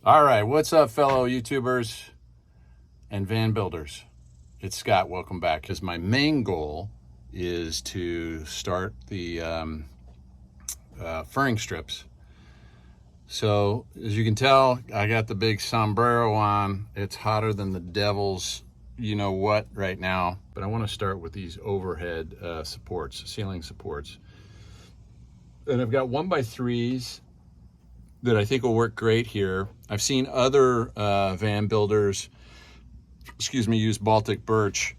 All right, what's up, fellow YouTubers and van builders? It's Scott. Welcome back. Because my main goal is to start the furring strips. So as you can tell, I got the big sombrero on. It's hotter than the devil's you know what right now. But I want to start with these overhead supports, ceiling supports. And I've got 1x3s that I think will work great here. I've seen other van builders, use Baltic birch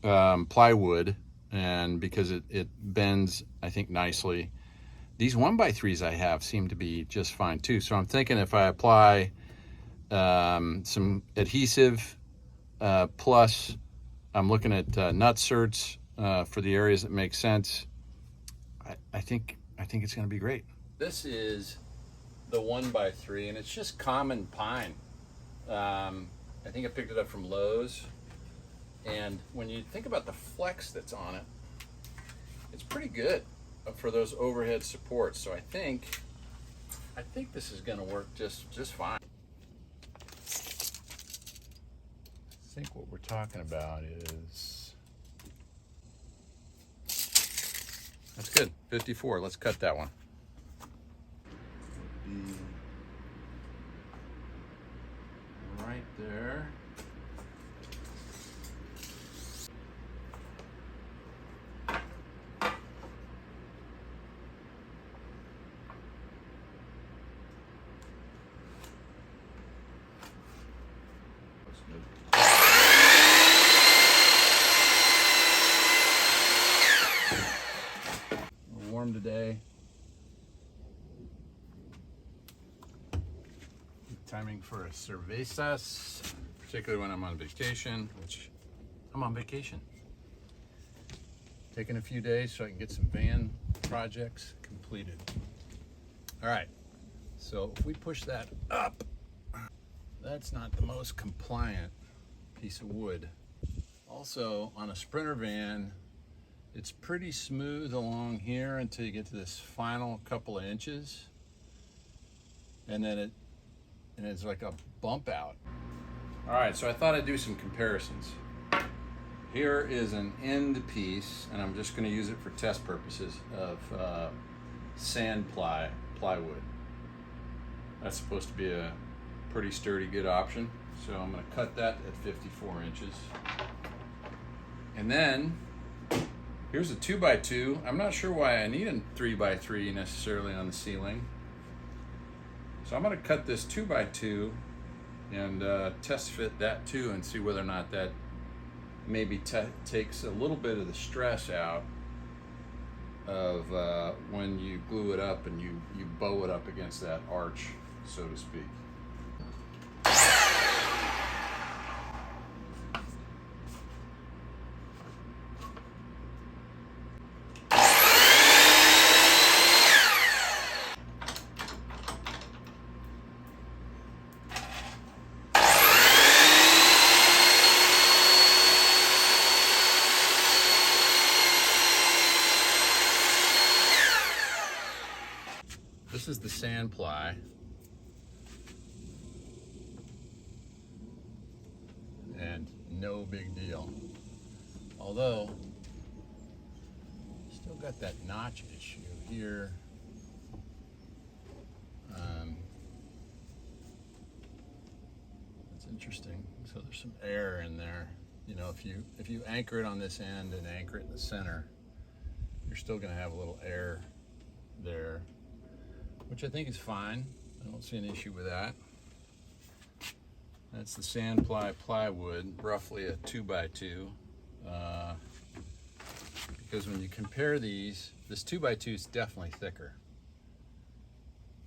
plywood, and because it bends, I think, nicely. These 1x3s I have seem to be just fine too. So I'm thinking if I apply some adhesive, plus I'm looking at nutserts for the areas that make sense, I think it's going to be great. This is the 1x3, and it's just common pine. I think I picked it up from Lowe's, and when you think about the flex that's on it, it's pretty good for those overhead supports. So I think this is going to work just fine. I think what we're talking about is, that's good, 54. Let's cut that one. Right there. Looks good. Warm today. Timing for a cervezas, particularly when I'm on vacation, which I'm on vacation. Taking a few days so I can get some van projects completed. All right, so if we push that up, that's not the most compliant piece of wood. Also, on a Sprinter van, it's pretty smooth along here until you get to this final couple of inches, and then it's like a bump out. All right, so I thought I'd do some comparisons. Here is an end piece, and I'm just going to use it for test purposes, of sand plywood. That's supposed to be a pretty sturdy, good option. So I'm going to cut that at 54 inches. And then here's a 2x2. I'm not sure why I need a 3x3 necessarily on the ceiling. So I'm going to cut this 2x2 and test fit that too, and see whether or not that maybe takes a little bit of the stress out of when you glue it up and you bow it up against that arch, so to speak. This is the sand ply, and no big deal. Although, still got that notch issue here. It's interesting. So there's some air in there. You know, if you anchor it on this end and anchor it in the center, you're still going to have a little air there, which I think is fine. I don't see an issue with that. That's the sand plywood, roughly a 2x2. Because when you compare these, this 2x2 is definitely thicker.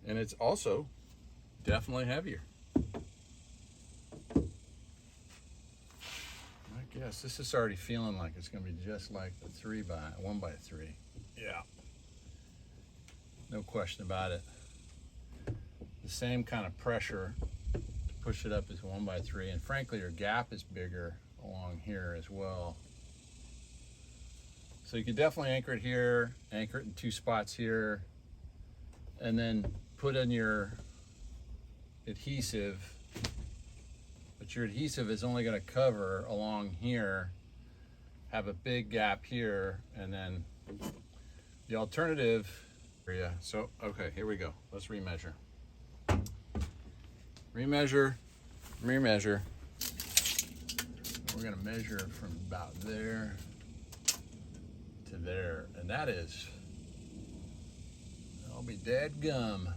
And it's also definitely heavier. I guess this is already feeling like it's going to be just like the 1x3. Yeah. No question about it. The same kind of pressure to push it up as 1x3, and frankly your gap is bigger along here as well. So you can definitely anchor it here, anchor it in two spots here, and then put in your adhesive, but your adhesive is only going to cover along here, have a big gap here, and then the alternative area. So, okay, here we go. Let's remeasure. Remeasure. We're going to measure from about there to there, and that is, I'll be dead gum.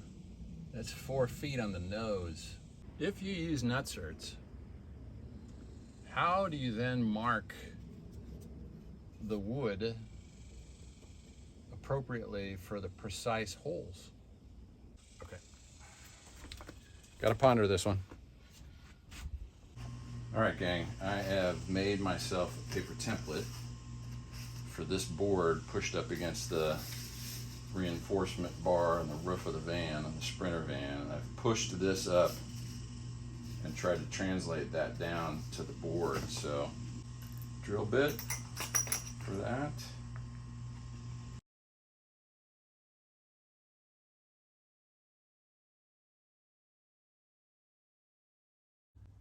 That's 4 feet on the nose. If you use nutserts, how do you then mark the wood appropriately for the precise holes? Okay. Gotta ponder this one. All right, gang, I have made myself a paper template for this board pushed up against the reinforcement bar on the roof of the van, on the Sprinter van. I've pushed this up and tried to translate that down to the board. So, drill bit for that.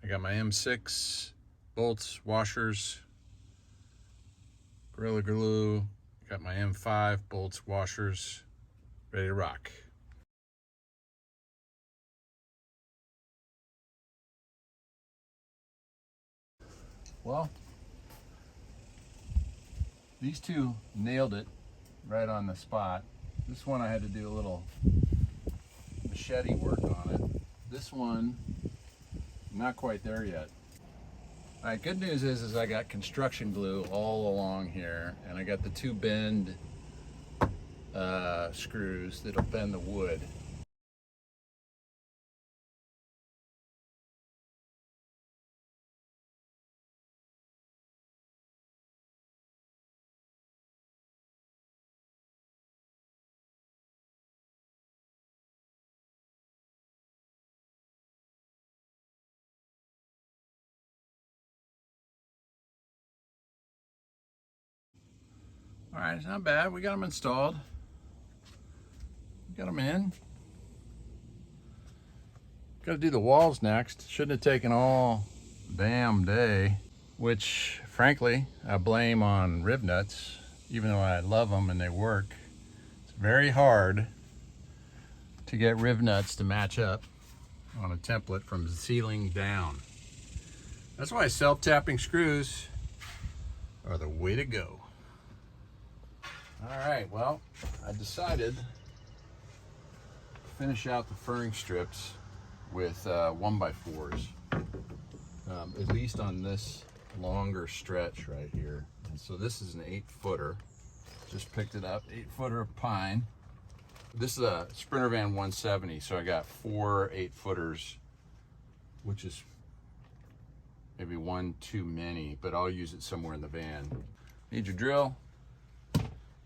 I got my M6 bolts, washers, Gorilla Glue. Got my M5 bolts, washers, ready to rock. Well, these two nailed it right on the spot. This one I had to do a little machete work on it. This one, not quite there yet. All right, good news is I got construction glue all along here, and I got the 2 bend screws that'll bend the wood. All right, it's not bad. We got them installed. We got them in. Got to do the walls next. Shouldn't have taken all damn day, which frankly I blame on rivnuts. Even though I love them and they work, it's very hard to get rivnuts to match up on a template from the ceiling down. That's why self-tapping screws are the way to go. All right, well, I decided to finish out the furring strips with 1x4s, at least on this longer stretch right here. And so this is an 8-footer. Just picked it up, 8-footer of pine. This is a Sprinter Van 170, so I got 4 8-footers, which is maybe one too many, but I'll use it somewhere in the van. Need your drill.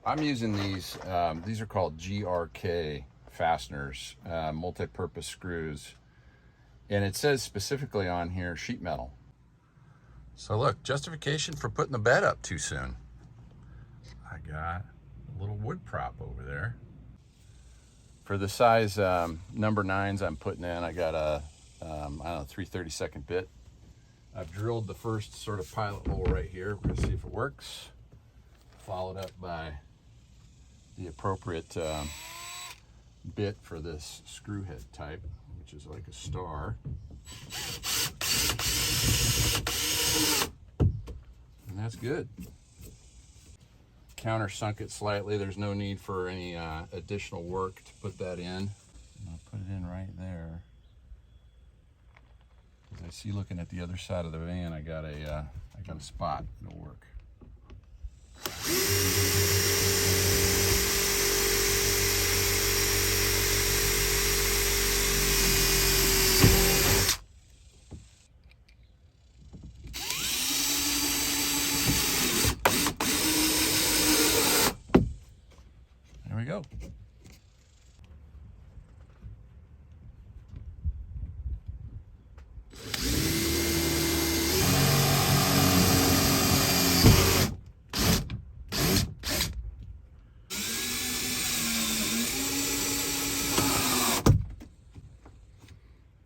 I'm using these are called GRK fasteners, multi-purpose screws. And it says specifically on here, sheet metal. So look, justification for putting the bed up too soon. I got a little wood prop over there. For the size number 9s I'm putting in, I got a, I don't know, 3/32 bit. I've drilled the first sort of pilot hole right here. We're gonna see if it works. Followed up by the appropriate bit for this screw head type, which is like a star. And that's good. Countersunk it slightly. There's no need for any additional work to put that in. And I'll put it in right there. As I see, looking at the other side of the van, I got a spot that'll work. There we go.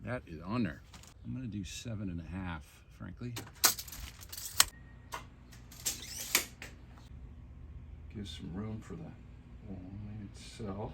That is on there. I'm gonna do 7.5, frankly. Give some room for the wine itself.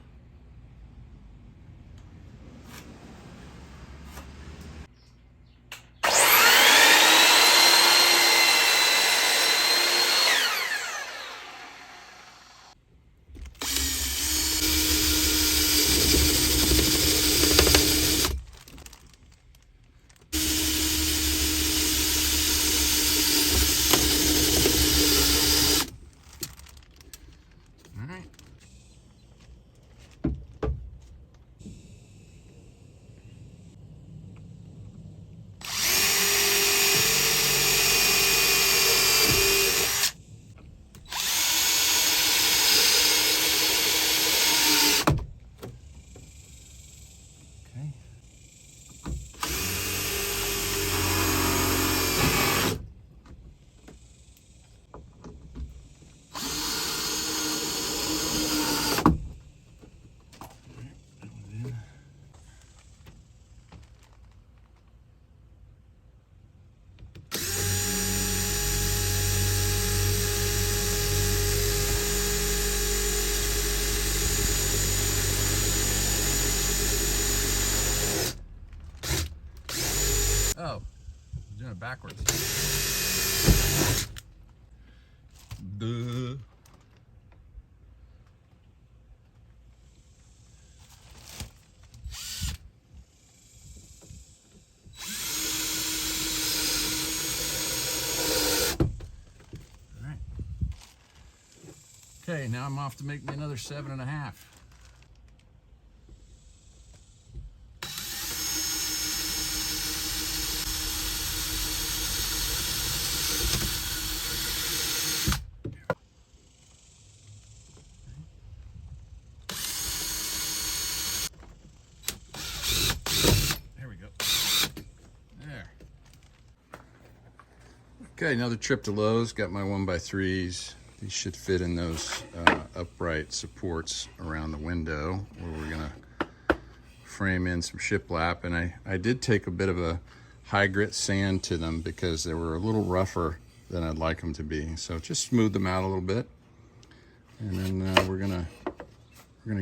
Oh, I'm doing it backwards. Duh. All right. Okay, now I'm off to make me another 7.5. Okay, another trip to Lowe's. Got my 1x3s. These should fit in those upright supports around the window where we're gonna frame in some shiplap. And I did take a bit of a high grit sand to them because they were a little rougher than I'd like them to be. So just smooth them out a little bit. And then we're gonna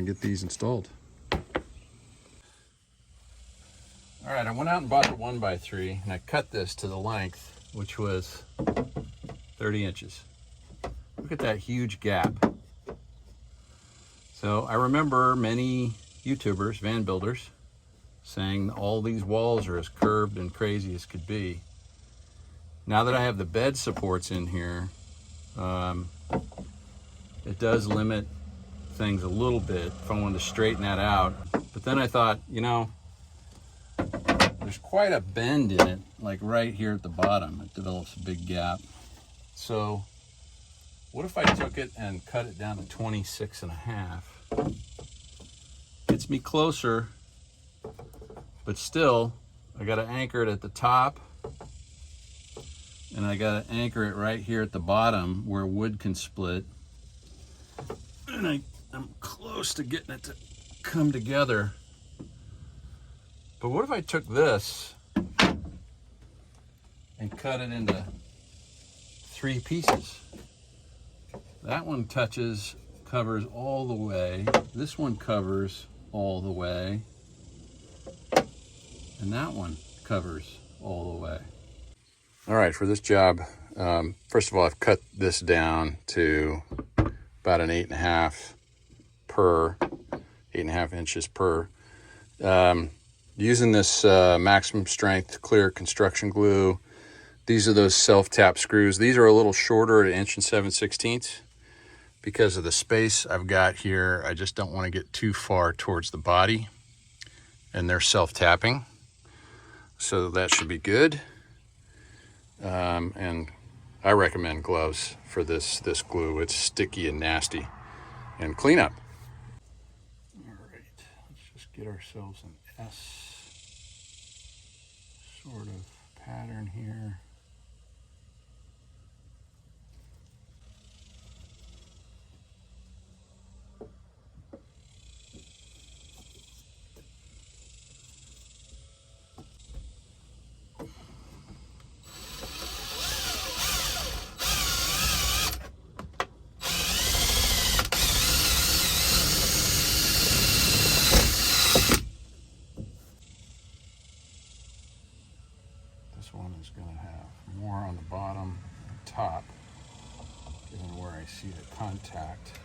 get these installed. All right, I went out and bought the 1x3 and I cut this to the length, which was 30 inches. Look at that huge gap. So I remember many YouTubers, van builders, saying all these walls are as curved and crazy as could be. Now that I have the bed supports in here, it does limit things a little bit if I wanted to straighten that out. But then I thought, you know, there's quite a bend in it, like right here at the bottom. It develops a big gap. So what if I took it and cut it down to 26.5? Gets me closer, but still, I gotta anchor it at the top, and I gotta anchor it right here at the bottom where wood can split. And I'm close to getting it to come together. But what if I took this and cut it into 3 pieces? That one covers all the way. This one covers all the way. And that one covers all the way. All right, for this job, first of all, I've cut this down to about an 8.5 inches per. Using this maximum strength clear construction glue. These are those self-tap screws. These are a little shorter at 1 7/16 inches. Because of the space I've got here, I just don't want to get too far towards the body, and they're self-tapping. So that should be good. And I recommend gloves for this glue. It's sticky and nasty. And cleanup. All right, let's just get ourselves an S sort of pattern here. This one is going to have more on the bottom and top, given where I see the contact.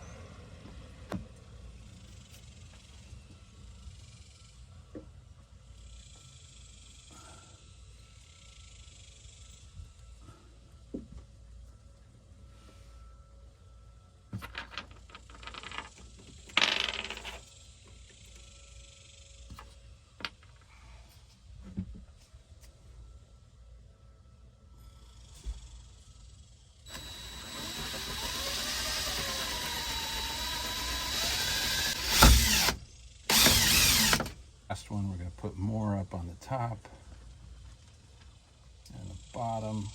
Last one, we're going to put more up on the top and the bottom.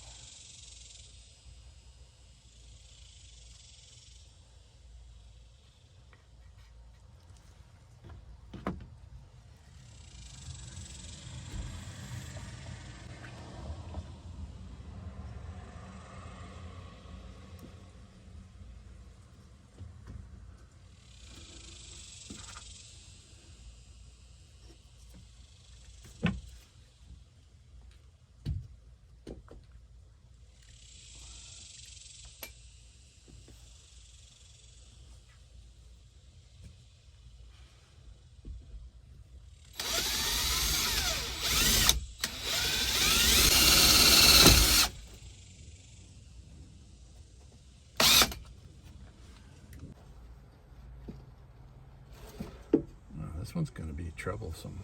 This one's going to be troublesome.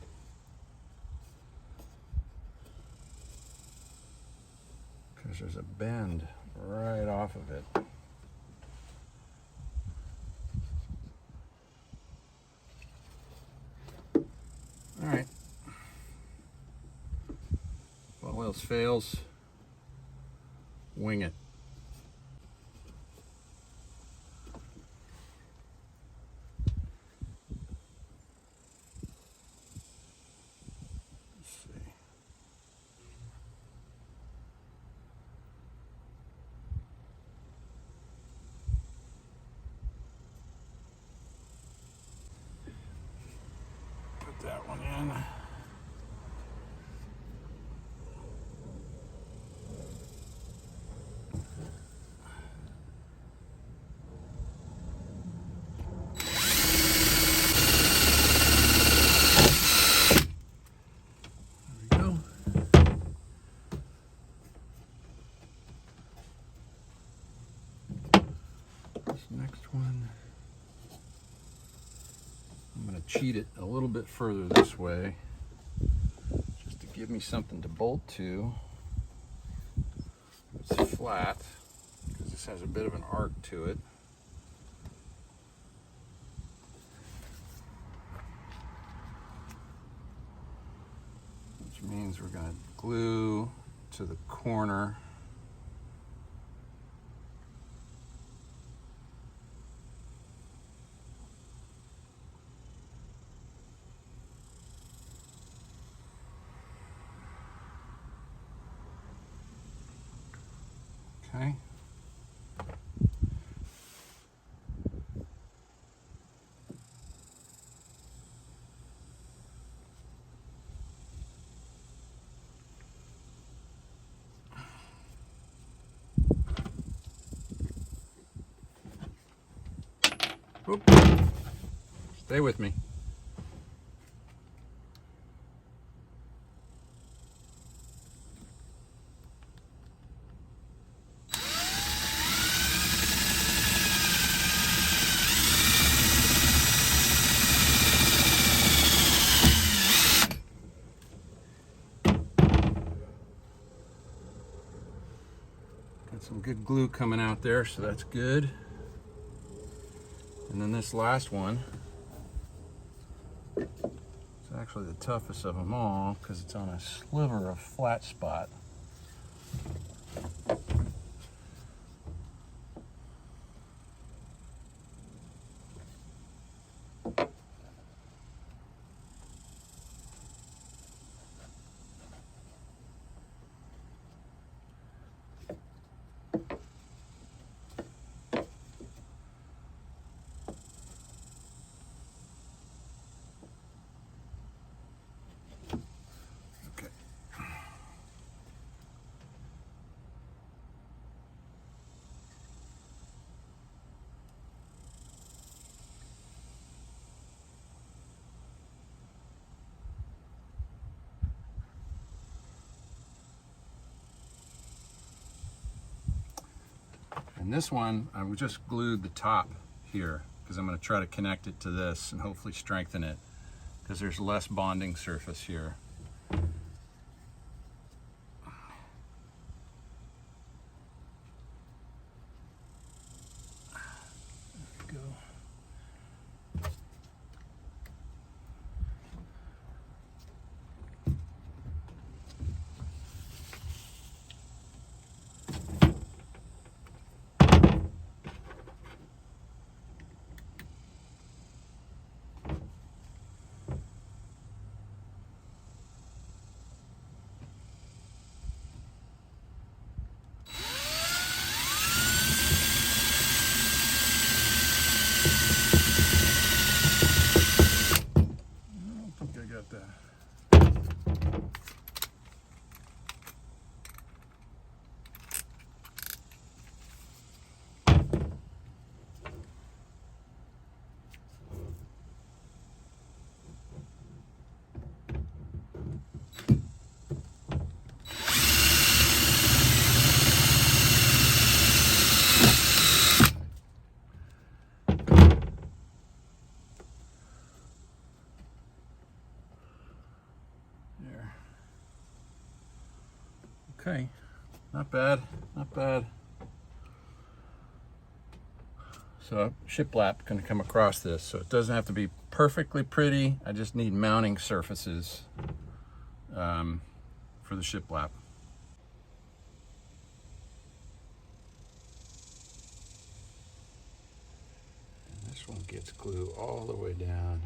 Because there's a bend right off of it. All right. If all else fails, wing it. That one in. There we go. This next one, I'm going to cheat it a little bit further this way, just to give me something to bolt to. It's flat, because this has a bit of an arc to it. Which means we're going to glue to the corner. Okay. Oop. Stay with me. Got some good glue coming out there, so that's good. And then this last one, it's actually the toughest of them all because it's on a sliver of flat spot. And this one, I just glued the top here because I'm going to try to connect it to this and hopefully strengthen it because there's less bonding surface here. Okay, not bad, not bad. So shiplap going to come across this, so it doesn't have to be perfectly pretty. I just need mounting surfaces for the shiplap. And this one gets glue all the way down.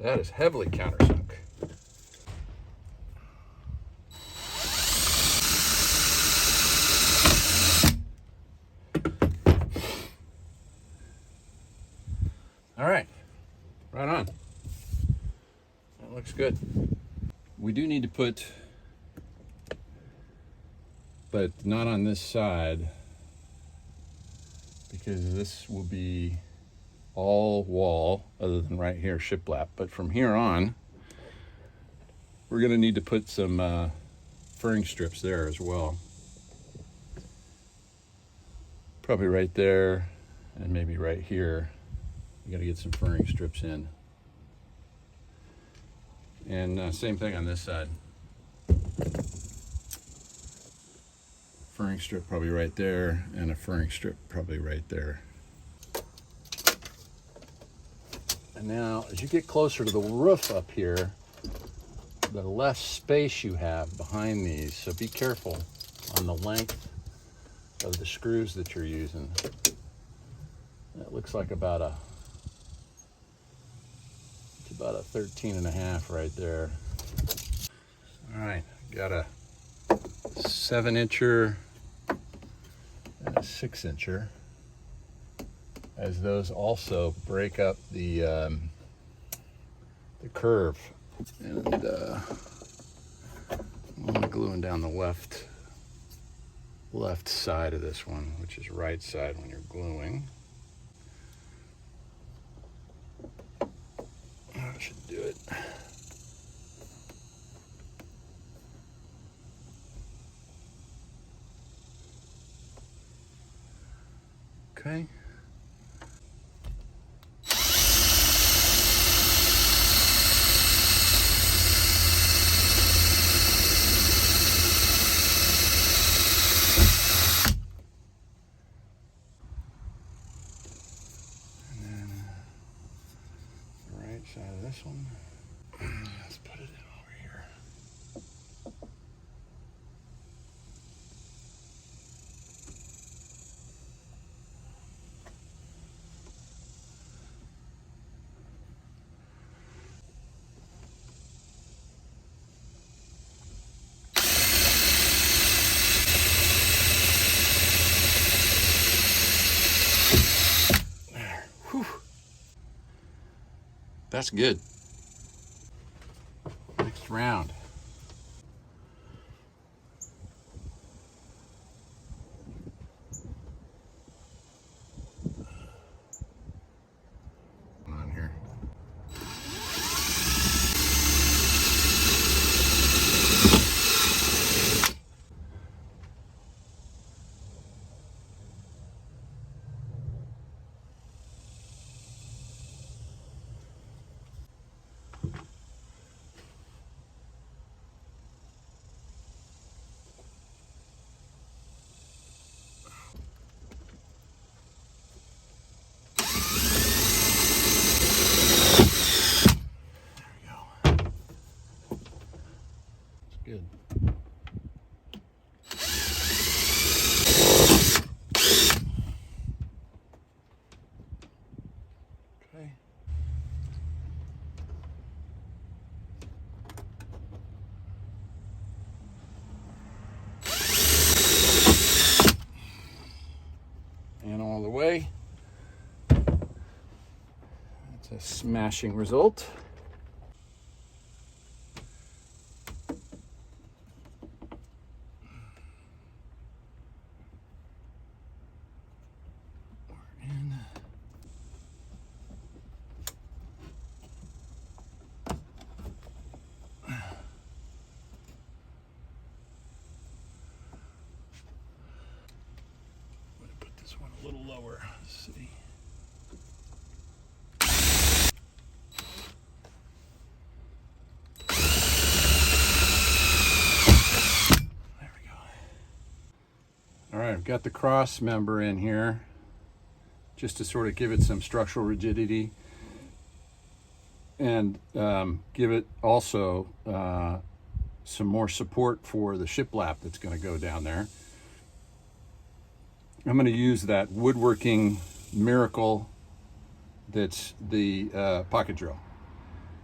That is heavily countersunk. All right, right on. That looks good. We do need to put, but not on this side, because this will be all wall other than right here shiplap, but from here on we're going to need to put some furring strips there as well, probably right there and maybe right here. You got to get some furring strips in, and same thing on this side, furring strip probably right there and a furring strip probably right there. And now, as you get closer to the roof up here, the less space you have behind these, so be careful on the length of the screws that you're using. That looks like about a 13.5 right there. All right, got a 7-incher and a 6-incher. As those also break up the curve, and I'm gluing down the left side of this one, which is right side when you're gluing. That should do it. Okay. Side of this one. Let's put it in over here. That's good. Next round. On here. Good. Okay. And all the way. That's a smashing result. This one a little lower. Let's see. There we go. All right, I've got the cross member in here just to sort of give it some structural rigidity and give it also some more support for the shiplap that's going to go down there. I'm going to use that woodworking miracle that's the pocket drill.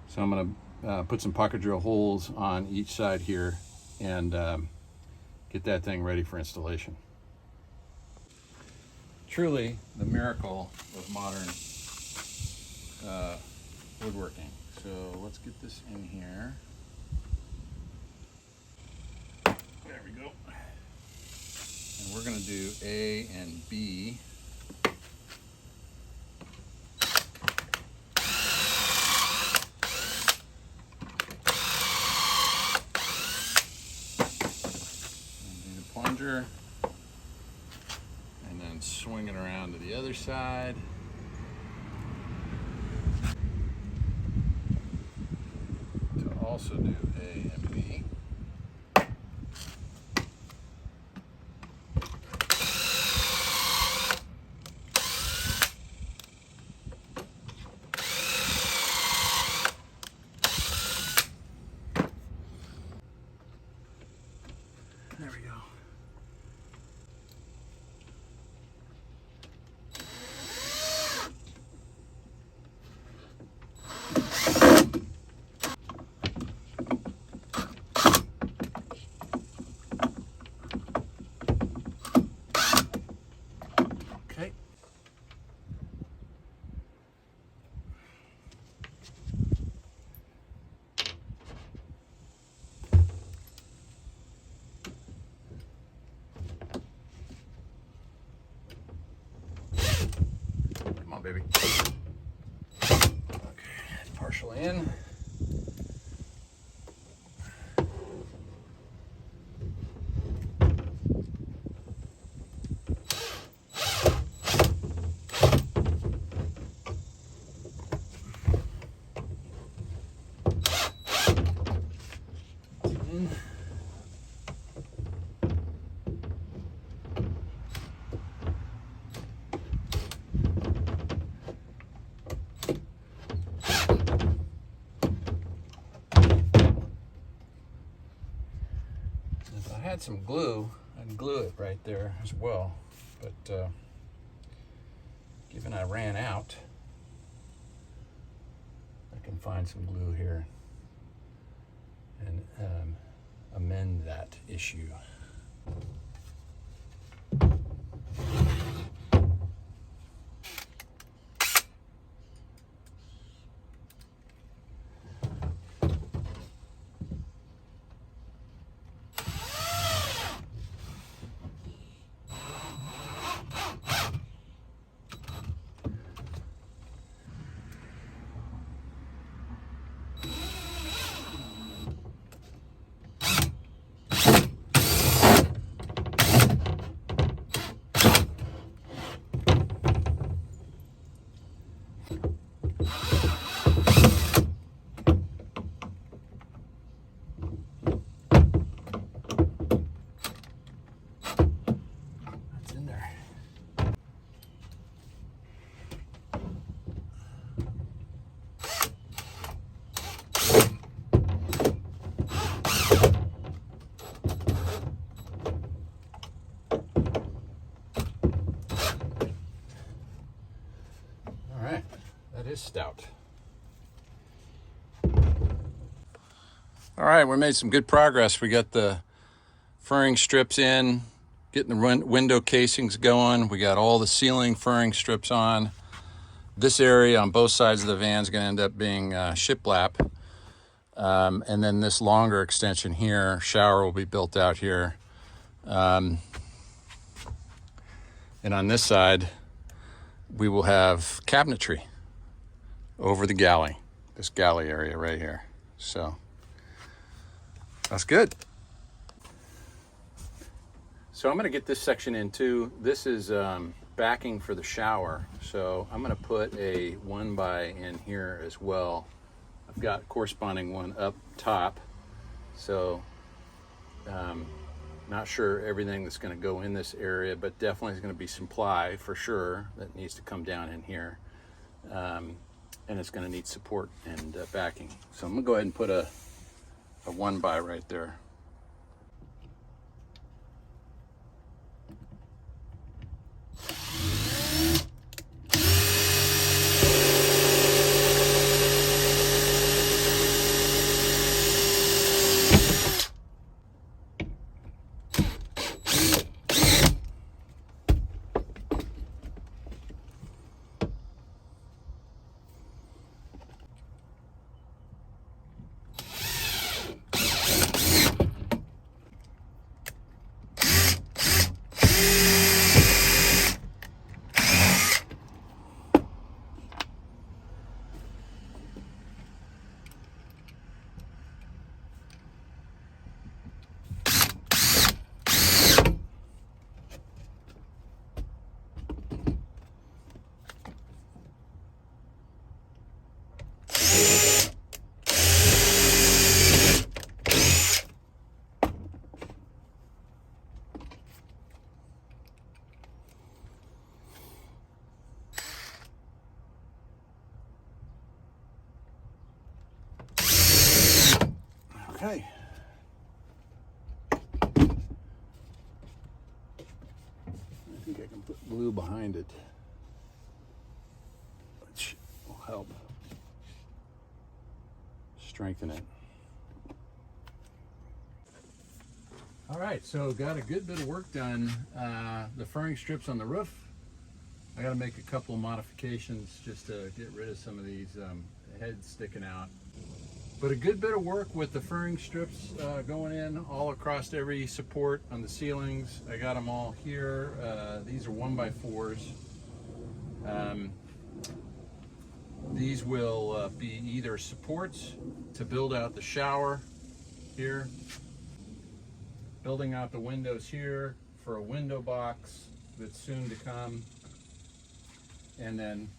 So I'm going to put some pocket drill holes on each side here and get that thing ready for installation. Truly the miracle of modern woodworking. So let's get this in here. There we go. And we're going to do A and B. And do the plunger. And then swing it around to the other side. To also do A and B. There we go. Okay. Come on, baby. Okay, partially in. In. If I had some glue, I'd glue it right there as well. But given I ran out, I can find some glue here and amend that issue. is stout. All right, we made some good progress. We got the furring strips in, getting the window casings going. We got all the ceiling furring strips on. This area on both sides of the van is going to end up being shiplap. And then this longer extension here, shower will be built out here. And on this side, we will have cabinetry over the galley, this galley area right here. So that's good. So I'm going to get this section in too. This is backing for the shower. So I'm going to put a 1x in here as well. I've got corresponding one up top. So not sure everything that's going to go in this area, but definitely is going to be some ply for sure that needs to come down in here. And it's going to need support and backing. So I'm going to go ahead and put a 1x right there. Okay. I think I can put glue behind it, which will help strengthen it. All right, so got a good bit of work done. The furring strips on the roof, I got to make a couple of modifications just to get rid of some of these heads sticking out. But a good bit of work with the furring strips going in all across every support on the ceilings. I got them all here. These are 1x4s. These will be either supports to build out the shower here, building out the windows here for a window box that's soon to come, and then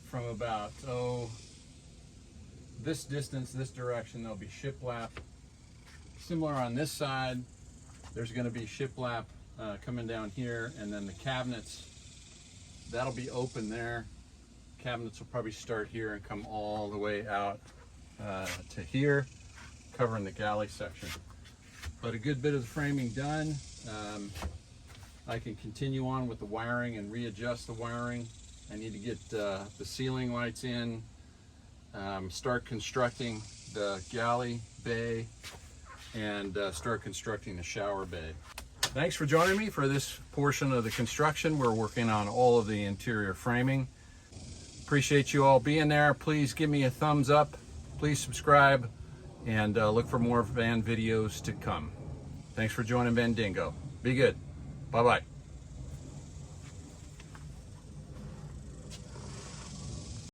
from about this distance, this direction, there'll be shiplap. Similar on this side, there's going to be shiplap coming down here, and then the cabinets, that'll be open there. Cabinets will probably start here and come all the way out to here, covering the galley section. But a good bit of the framing done. I can continue on with the wiring and readjust the wiring. I need to get the ceiling lights in, start constructing the galley bay, and start constructing the shower bay. Thanks for joining me for this portion of the construction. We're working on all of the interior framing. Appreciate you all being there. Please give me a thumbs up. Please subscribe, and look for more van videos to come. Thanks for joining Vandingo. Be good. Bye-bye.